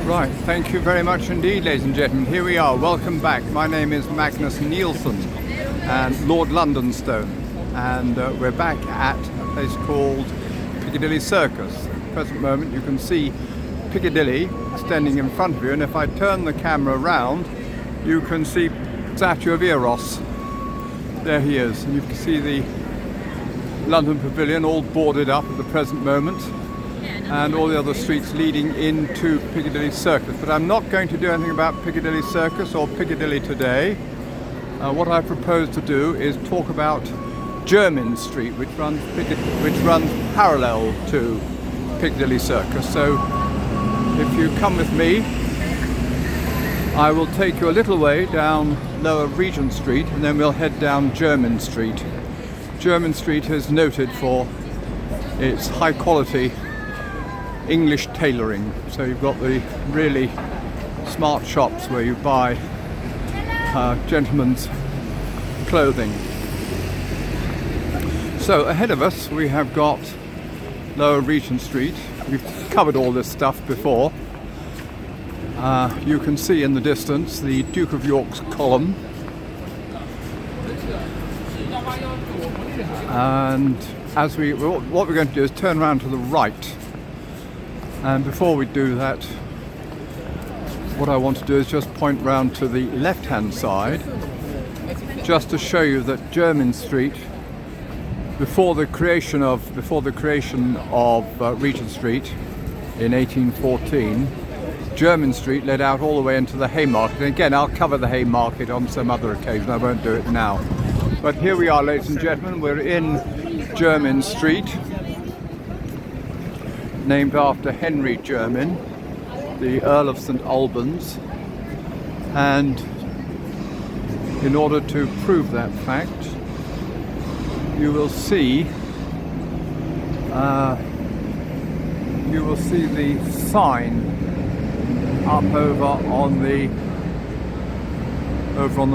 Right, thank you very much indeed, ladies and gentlemen. Here we are, welcome back. My name is Magnus Nielsen and Lord Londonstone, and we're back at a place called Piccadilly Circus. At the present moment you can see Piccadilly standing in front of you, and if I turn the camera around you can see the statue of Eros. There he is, and you can see the London Pavilion all boarded up at the present moment, and all the other streets leading into Piccadilly Circus. But I'm not going to do anything about Piccadilly Circus or Piccadilly today. What I propose to do is talk about Jermyn Street, which runs parallel to Piccadilly Circus. So if you come with me, I will take you a little way down Lower Regent Street, and then we'll head down Jermyn Street. Jermyn Street is noted for its high quality English tailoring. So you've got the really smart shops where you buy gentlemen's clothing. So ahead of us we have got Lower Regent Street. We've covered all this stuff before. You can see in the distance the Duke of York's column, and what we're going to do is turn around to the right. And before we do that, what I want to do is just point round to the left-hand side, just to show you that Jermyn Street, before the creation of Regent Street in 1814, Jermyn Street led out all the way into the Haymarket. And again, I'll cover the Haymarket on some other occasion. I won't do it now. But here we are, ladies and gentlemen. We're in Jermyn Street, named after Henry Jermyn, the Earl of St Albans, and in order to prove that fact, you will see the sign up over on the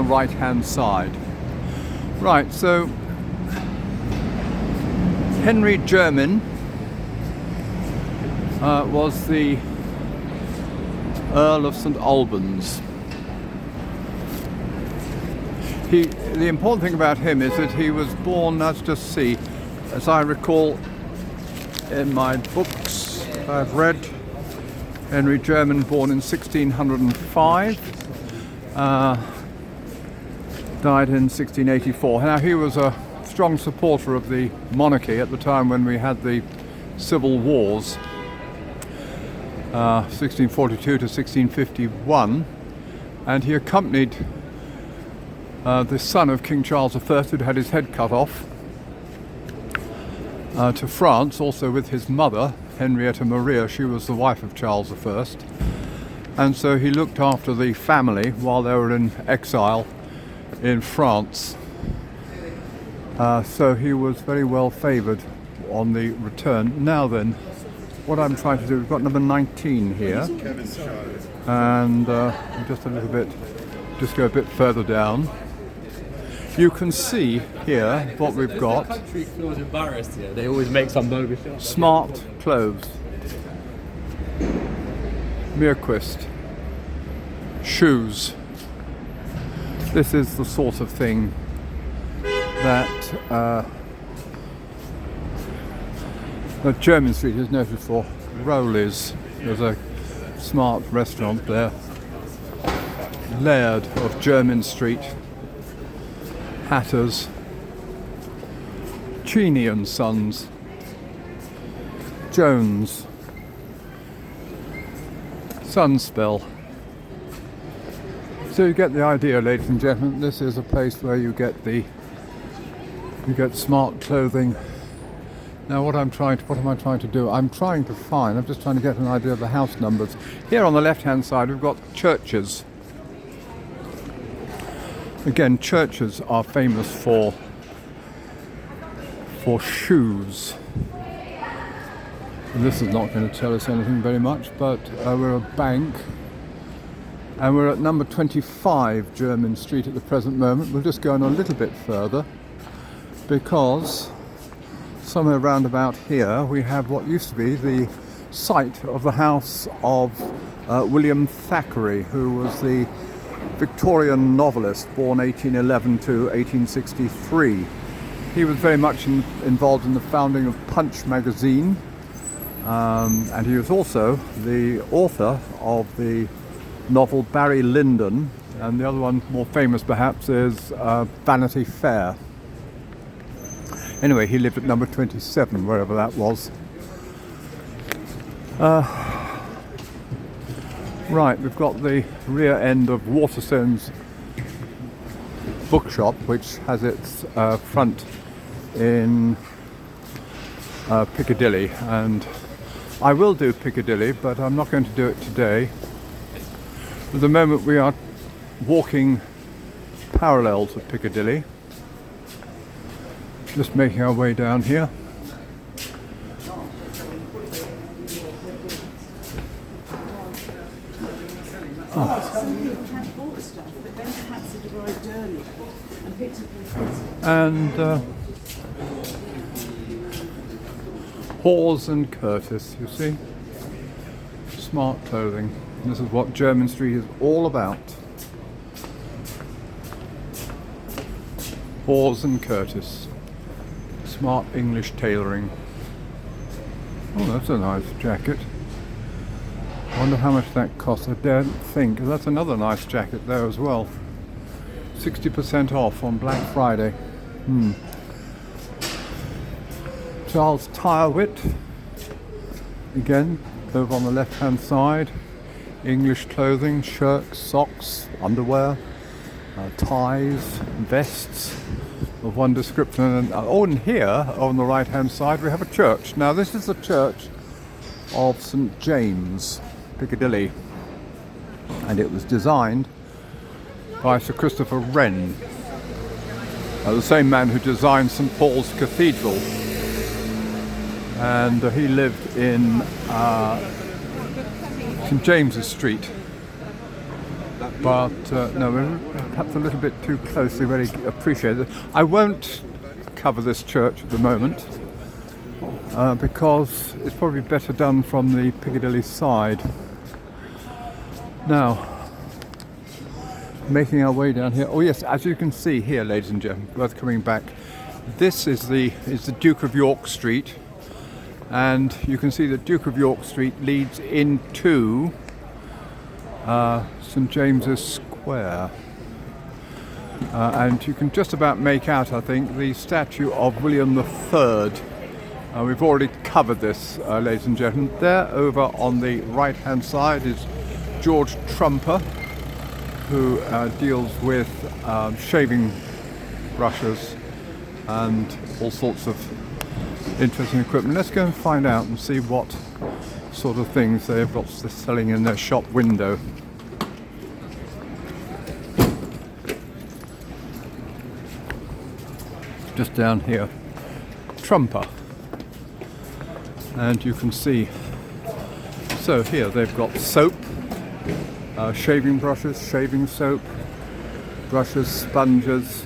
right hand side. Right, so Henry Jermyn was the Earl of St Albans. The important thing about him is that he was born, let's just see, as I recall in my books I've read, Henry Jermyn, born in 1605, died in 1684. Now he was a strong supporter of the monarchy at the time when we had the civil wars, 1642 to 1651, and he accompanied the son of King Charles I, who'd had his head cut off, to France, also with his mother, Henrietta Maria. She was the wife of Charles I, and so he looked after the family while they were in exile in France. So he was very well favoured on the return. Now then, what I'm trying to do, we've got number 19 here, and just go a bit further down. You can see here what we've got. The country feels embarrassed here. They always make some bogus shot. Smart clothes, Mirquist, shoes. This is the sort of thing that Jermyn Street is noted for. Rowley's, there's a smart restaurant there. Laird of Jermyn Street, Hatters, Cheney and Sons, Jones, Sunspell. So you get the idea, ladies and gentlemen. This is a place where you get smart clothing. Now what am I trying to do? I'm just trying to get an idea of the house numbers. Here on the left hand side we've got churches. Again, churches are famous for shoes. And this is not going to tell us anything very much, but we're a bank, and we're at number 25 Jermyn Street at the present moment. We'll just go on a little bit further, because somewhere round about here we have what used to be the site of the house of William Thackeray, who was the Victorian novelist born 1811 to 1863. He was very much involved in the founding of Punch magazine, and he was also the author of the novel Barry Lyndon, and the other one more famous perhaps is Vanity Fair. Anyway, he lived at number 27, wherever that was. Right, we've got the rear end of Waterstone's bookshop, which has its front in Piccadilly, and I will do Piccadilly, but I'm not going to do it today. At the moment we are walking parallel to Piccadilly, just making our way down here. And Hawes and Curtis, you see, smart clothing. And this is what Jermyn Street is all about. Hawes and Curtis, smart English tailoring. Oh, that's a nice jacket. I wonder how much that costs. I don't think. That's another nice jacket there as well. 60% off on Black Friday. Charles Tyrewhitt, again, over on the left hand side. English clothing, shirts, socks, underwear, ties, vests of one description. And here, on the right hand side, we have a church. Now this is the church of St James, Piccadilly, and it was designed by Sir Christopher Wren, the same man who designed St Paul's Cathedral, and he lived in St James's Street, but no, we're perhaps a little bit too closely. Really appreciate it. I won't cover this church at the moment because it's probably better done from the Piccadilly side. Now, making our way down here. Oh yes, as you can see here, ladies and gentlemen, worth coming back. This is the Duke of York Street, and you can see that Duke of York Street leads into St James's Square, and you can just about make out, I think, the statue of William III. We've already covered this, ladies and gentlemen. There, over on the right-hand side, is George Trumper, who deals with shaving brushes and all sorts of interesting equipment. Let's go and find out and see what sort of things they've got selling in their shop window. Just down here, Trumper, and you can see, so here they've got soap, shaving brushes, shaving soap, brushes, sponges,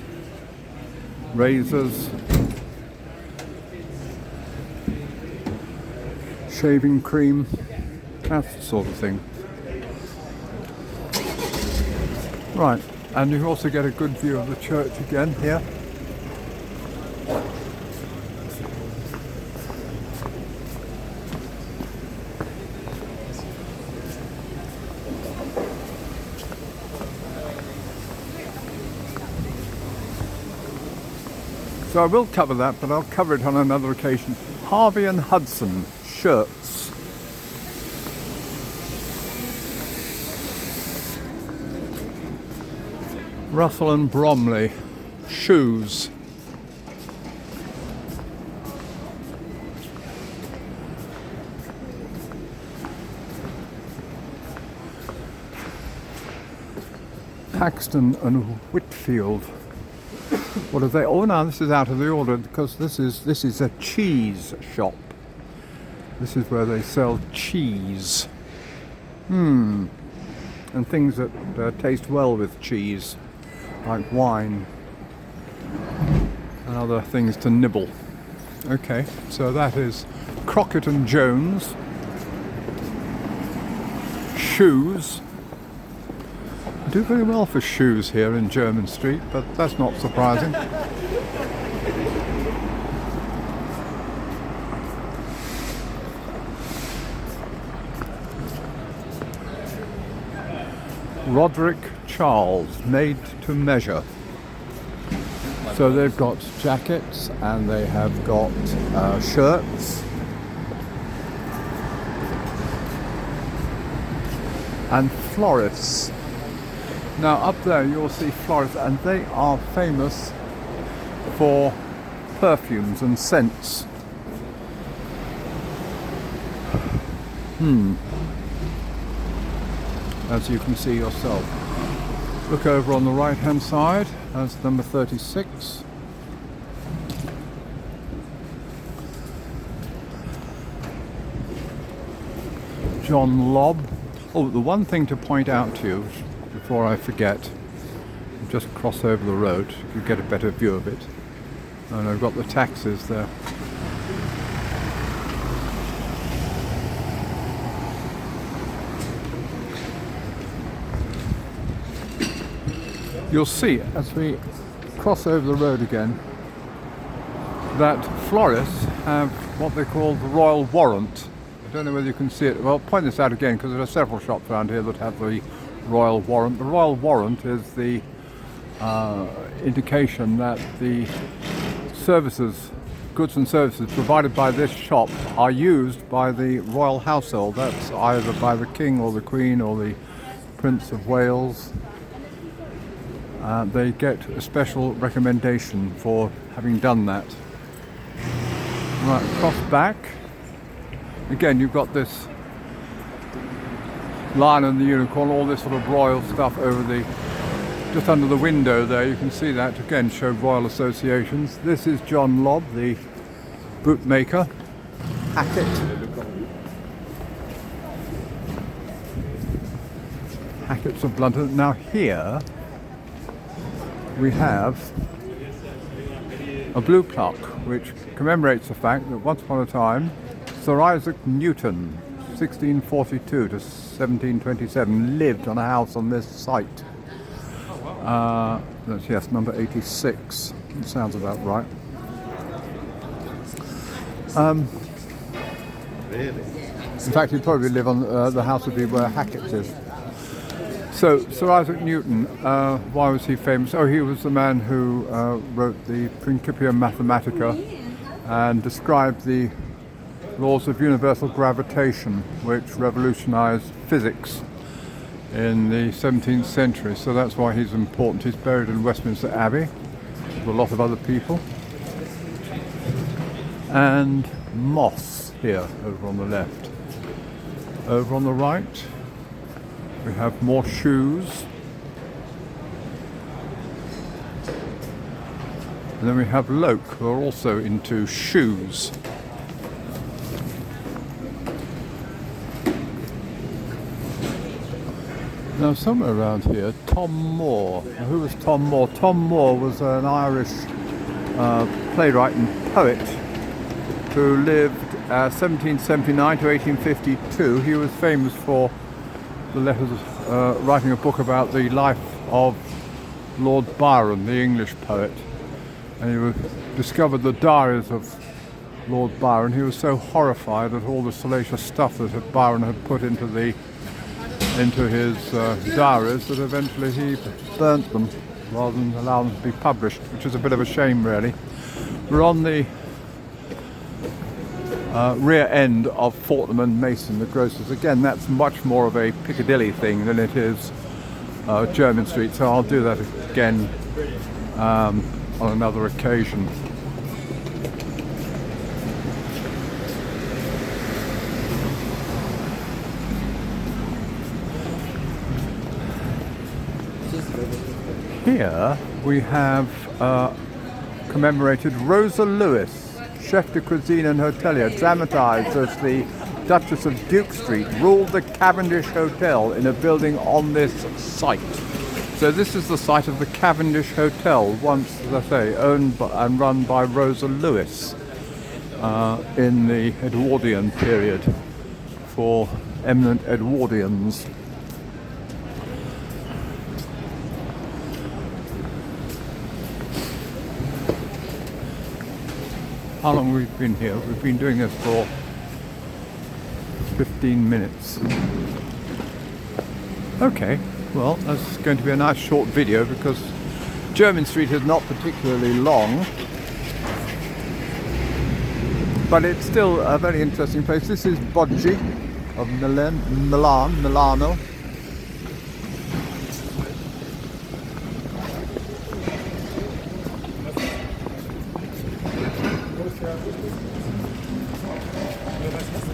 razors, shaving cream, that sort of thing. Right, and you also get a good view of the church again here. So I will cover that, but I'll cover it on another occasion. Harvey and Hudson shirts. Russell and Bromley shoes. Paxton and Whitfield. What are they? Oh no, this is out of the order because this is a cheese shop. This is where they sell cheese. And things that taste well with cheese, like wine and other things to nibble. Okay, so that is Crockett and Jones shoes. Do very well for shoes here in Jermyn Street, but that's not surprising. Roderick Charles, made to measure. So they've got jackets and they have got shirts and florists. Now up there you'll see florists, and they are famous for perfumes and scents. As you can see yourself. Look over on the right hand side, that's number 36. John Lobb. Oh, the one thing to point out to you before I forget, just cross over the road, you get a better view of it. And I've got the taxis there. You'll see as we cross over the road again that florists have what they call the Royal Warrant. I don't know whether you can see it. Well, I'll point this out again because there are several shops around here that have the Royal Warrant. The Royal Warrant is the indication that the services, goods and services provided by this shop are used by the royal household. That's either by the King or the Queen or the Prince of Wales. They get a special recommendation for having done that. Right, across back. Again, you've got this Lion and the Unicorn, all this sort of royal stuff over the, just under the window there. You can see that, again, show royal associations. This is John Lobb, the bootmaker. Hackett's of London. Now here we have a blue clock which commemorates the fact that once upon a time Sir Isaac Newton, 1642 to 1727, lived on a house on this site. That's, yes, number 86. It sounds about right. Really? In fact, he'd probably live on the house would be where Hackett's is. So, Sir Isaac Newton, why was he famous? Oh, he was the man who wrote the Principia Mathematica and described the laws of universal gravitation, which revolutionized physics in the 17th century. So that's why he's important. He's buried in Westminster Abbey with a lot of other people. And moss here over on the left. Over on the right, we have more shoes. And then we have Loke, who are also into shoes. Now somewhere around here, Tom Moore. Now, who was Tom Moore? Tom Moore was an Irish playwright and poet who lived 1779 to 1852. He was famous for the letters, writing a book about the life of Lord Byron, the English poet. And he discovered the diaries of Lord Byron. He was so horrified at all the salacious stuff that Byron had put into his diaries that eventually he burnt them rather than allow them to be published, which is a bit of a shame, really. We're on the rear end of Fortnum and Mason, the grocers. Again, that's much more of a Piccadilly thing than it is Jermyn Street, so I'll do that again on another occasion. Here we have commemorated Rosa Lewis, chef de cuisine and hotelier, dramatised as the Duchess of Duke Street, ruled the Cavendish Hotel in a building on this site. So this is the site of the Cavendish Hotel, once, as I say, owned and run by Rosa Lewis in the Edwardian period for eminent Edwardians. how long we've been here. We've been doing this for 15 minutes. Okay, well, that's going to be a nice short video because Jermyn Street is not particularly long, but it's still a very interesting place. This is Boggi of Milano.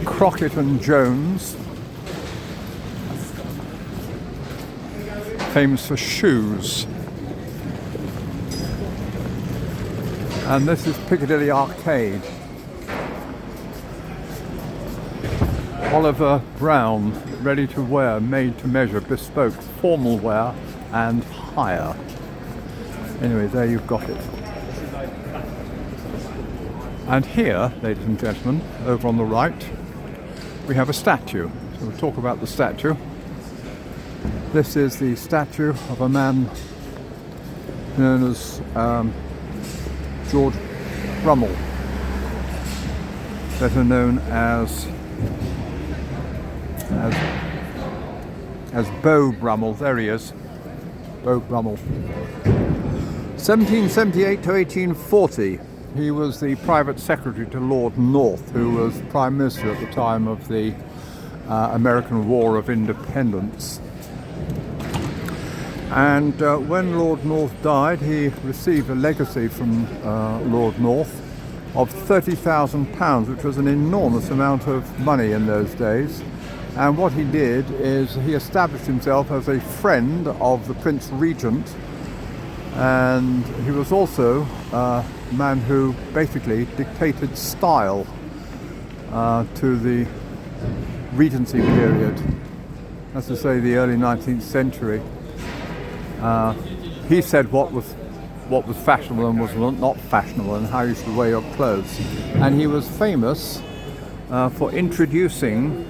Crockett and Jones, famous for shoes. And this is Piccadilly Arcade. Oliver Brown, ready to wear, made to measure, bespoke, formal wear and hire. Anyway, there you've got it. And here, ladies and gentlemen, over on the right, we have a statue. So we'll talk about the statue. This is the statue of a man known as George Brummell, better known as Beau Brummell. There he is, Beau Brummell. 1778 to 1840. He was the private secretary to Lord North, who was Prime Minister at the time of the American War of Independence. And when Lord North died, he received a legacy from Lord North of £30,000, which was an enormous amount of money in those days. And what he did is he established himself as a friend of the Prince Regent, and he was also a man who basically dictated style to the Regency period, that's to say the early 19th century. He said what was fashionable and was not fashionable, and how you should wear your clothes. And he was famous for introducing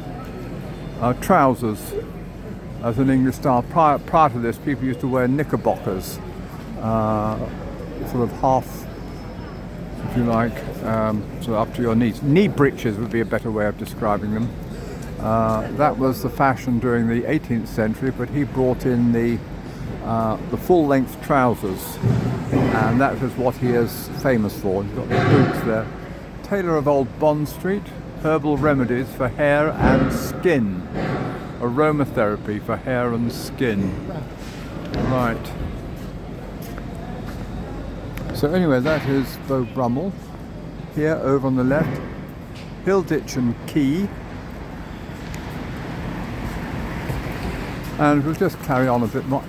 trousers as an English style. Prior to this, people used to wear knickerbockers, sort of half, if you like, sort of up to your knees. Knee breeches would be a better way of describing them. That was the fashion during the 18th century, but he brought in the full-length trousers, and that is what he is famous for. He's got the boots there. Tailor of Old Bond Street, herbal remedies for hair and skin. Aromatherapy for hair and skin. Right. So anyway, that is Beau Brummell. Here, over on the left, Hilditch and Key. And we'll just carry on a bit more.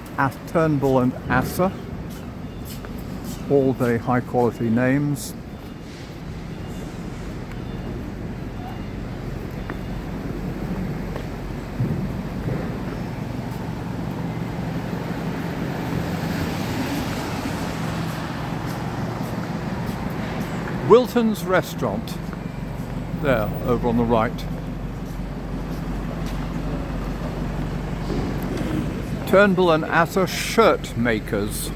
Turnbull and Asser, all very high quality names. Wilton's Restaurant, there, over on the right. Turnbull and Asser shirt makers.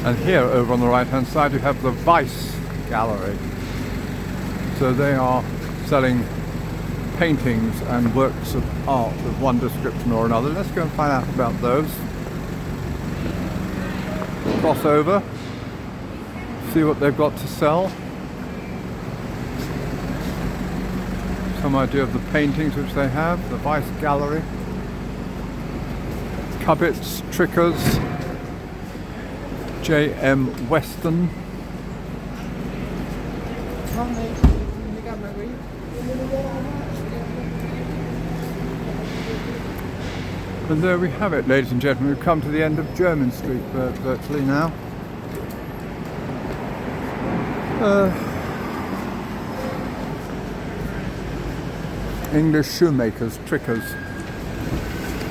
And here, over on the right hand side, you have the Vice Gallery. So they are selling paintings and works of art of one description or another. Let's go and find out about those. Cross over, see what they've got to sell. Some idea of the paintings which they have. The Vice Gallery. Cubbits, Trickers, J.M. Weston. And there we have it, ladies and gentlemen. We've come to the end of Jermyn Street virtually now. English shoemakers, Trickers,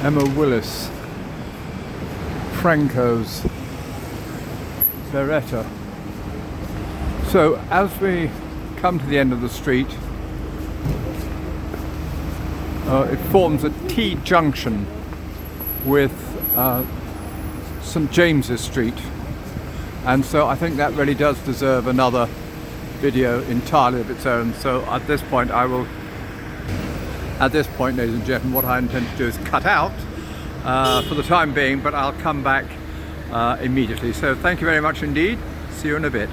Emma Willis, Franco's, Beretta. So as we come to the end of the street, it forms a T-junction with St James's Street, and so I think that really does deserve another video entirely of its own. So at this point, ladies and gentlemen, what I intend to do is cut out for the time being, but I'll come back immediately. So thank you very much indeed. See you in a bit.